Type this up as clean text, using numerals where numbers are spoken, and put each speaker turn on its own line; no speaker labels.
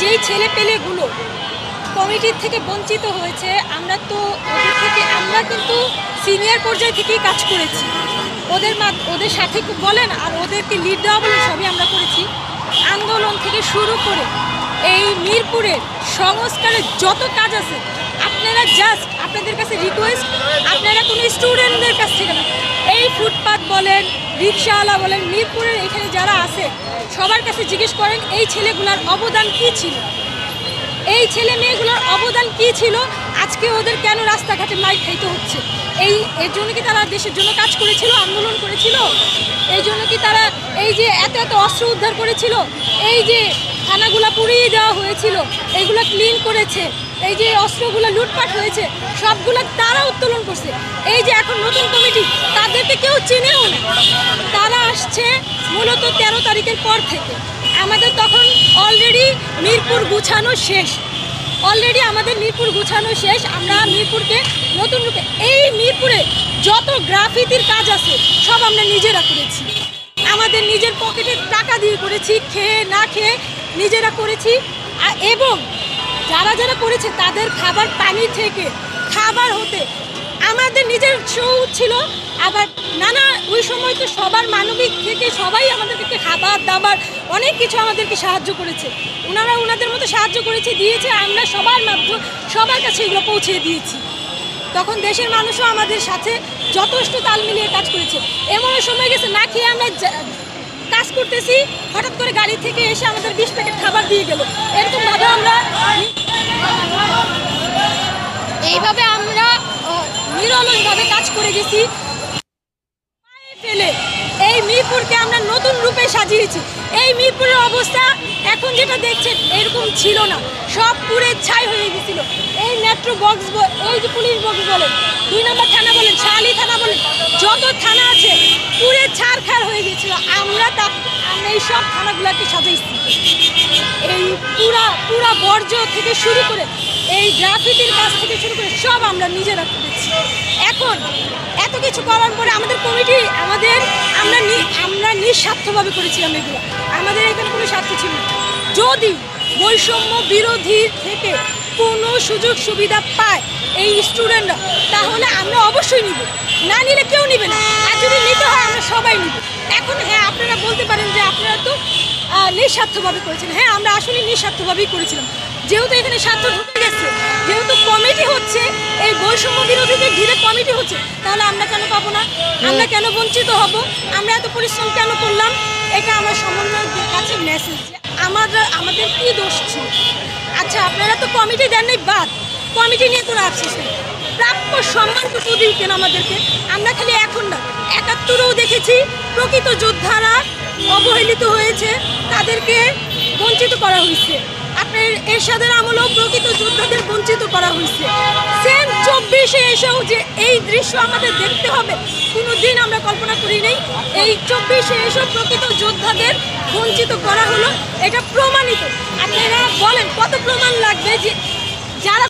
যেই ছেলে পেলেগুলো কমিটির থেকে বঞ্চিত হয়েছে, আমরা তো আমরা কিন্তু সিনিয়র পর্যায় থেকেই কাজ করেছি। ওদের সাথে বলেন আর ওদেরকে লিড দেওয়া বলেন, সবই আমরা করেছি। আন্দোলন থেকে শুরু করে এই মিরপুরের সংস্কারের যত কাজ আছে, আপনারা জাস্ট আপনাদের কাছে রিকোয়েস্ট, আপনারা কোনো স্টুডেন্টদের কাছ থেকে না, এই ফুটপাত বলেন, রিক্সাওয়ালা বলেন, মিরপুরের এখানে যারা আছে সবার কাছে জিজ্ঞেস করেন এই ছেলেগুলোর অবদান কী ছিল, এই ছেলে মেয়েগুলোর অবদান কী ছিল, আজকে ওদের কেন রাস্তাঘাটে মাইর খাইতে হচ্ছে। এর জন্য কি তারা দেশের জন্য কাজ করেছিল, আন্দোলন করেছিল? এই জন্য কি তারা এই যে এত এত অস্ত্র উদ্ধার করেছিল, এই যে থানাগুলো পুড়িয়ে দেওয়া হয়েছিল, এইগুলো ক্লিন করেছে, এই যে অস্ত্রগুলো লুটপাট হয়েছে, সবগুলো তারা উত্তোলন করছে। এই যে এখন নতুন কমিটি, তাদেরকে কেউ চিনেও না। তারা আসছে মূলত 13 তারিখের পর থেকে। আমাদের তখন অলরেডি মিরপুর গুছানো শেষ, আমাদের মিরপুর গুছানো শেষ। আমরা মিরপুরকে নতুন রূপে, এই মিরপুরে যত গ্রাফিতির কাজ আছে সব আমরা নিজেরা করেছি, আমাদের নিজের পকেটের টাকা দিয়ে করেছি, খেয়ে না খেয়ে নিজেরা করেছি। এবং যারা যারা করেছে তাদের খাবার পানি থেকে খাবার হতে আমাদের নিজের শো ছিল। আবার নানা ওই সময় তো সবার মানবিক থেকে সবাই আমাদেরকে খাবার দাবার অনেক কিছু আমাদেরকে সাহায্য করেছে, ওনারা ওনাদের মতো সাহায্য করেছে, দিয়েছে। আমরা সবার কাছে এগুলো পৌঁছে দিয়েছি। তখন দেশের মানুষও আমাদের সাথে যথেষ্ট তাল মিলিয়ে কাজ করেছে। এমন সময় গেছে না খেয়ে আমরা কাজ করতেছি, হঠাৎ করে গাড়ি থেকে এসে আমাদের 20 প্যাকেট খাবার দিয়ে গেল। এরকমভাবে আমরা নিরলসভাবে কাজ করে গেছি। ফেলে এই মিরপুরকে আমরা নতুন রূপে সাজিয়েছি। এই মিরপুরের অবস্থা এখন যেটা দেখছেন এরকম ছিল না, সব পুরে ছাই হয়ে গেছিল। এই মেট্রো বক্স, এই যে পুলিশ বক্স বলেন, 2 নম্বর থানা বলেন, শাহালি থানা বলেন, যত থানা আছে পুরে ছাড়খাড় হয়ে গেছিল। আমরা এই সব থানাগুলোকে সাজাইছি। এই পুরা বর্জ্য থেকে শুরু করে এই গ্রাফিতির কাজ থেকে শুরু করে সব আমরা নিজেরা করেছি। এখন এত কিছু করার পরে আমাদের কমিটি আমরা নিঃস্বার্থভাবে করেছিলাম এগুলো, আমাদের এখানে কোনো স্বার্থ ছিল না। যদি বৈষম্য বিরোধী থেকে কোনো সুযোগ সুবিধা পায় এই স্টুডেন্টরা, তাহলে আমরা অবশ্যই নিব, না নিলে কেউ নিবে না। আর যদি নিতে হয় আমরা সবাই নিব। এখন হ্যাঁ, আপনারা বলতে পারেন যে আপনারা তো নিঃস্বার্থভাবে করেছেন। হ্যাঁ, আমরা আসলে নিঃস্বার্থভাবেই করেছিলাম। যেহেতু এখানে স্বার্থ ঢুকে গেছে, যেহেতু কমিটি হচ্ছে, এই বৈষম্য বিরোধীদের ঘিরে কমিটি হচ্ছে, তাহলে আমরা কেন পাবো না? আমরা কেন বঞ্চিত হব? আমরা এত পরিশ্রম কেন করলাম? এটা আমার সমন্বয়কদের কাছে মেসেজ, আমাদের কি দোষ ছিল? আচ্ছা, আপনারা তো কমিটি দেননি, বাদ, কমিটি নিয়ে কোনো আফসোস নেই, প্রাপ্য সম্মানটুকু দিন কেন আমাদেরকে? আমরা খালি এখন না, 71-ও দেখেছি প্রকৃত যোদ্ধারা অবহেলিত হয়েছে, তাদেরকে বঞ্চিত করা হয়েছে। আপনার এরশাদের আমলেও প্রকৃত যোদ্ধাদের বঞ্চিত করা হয়েছে। সেম 24-এ এসেও যে এই দৃশ্য আমাদের দেখতে হবে, কোনো দিন আমরা কল্পনা করি নাই। এই 24-এ এসেও প্রকৃত যোদ্ধাদের বঞ্চিত করা হলো, এটা প্রমাণিত। আপনারা বলেন কত প্রমাণ লাগবে যে যারা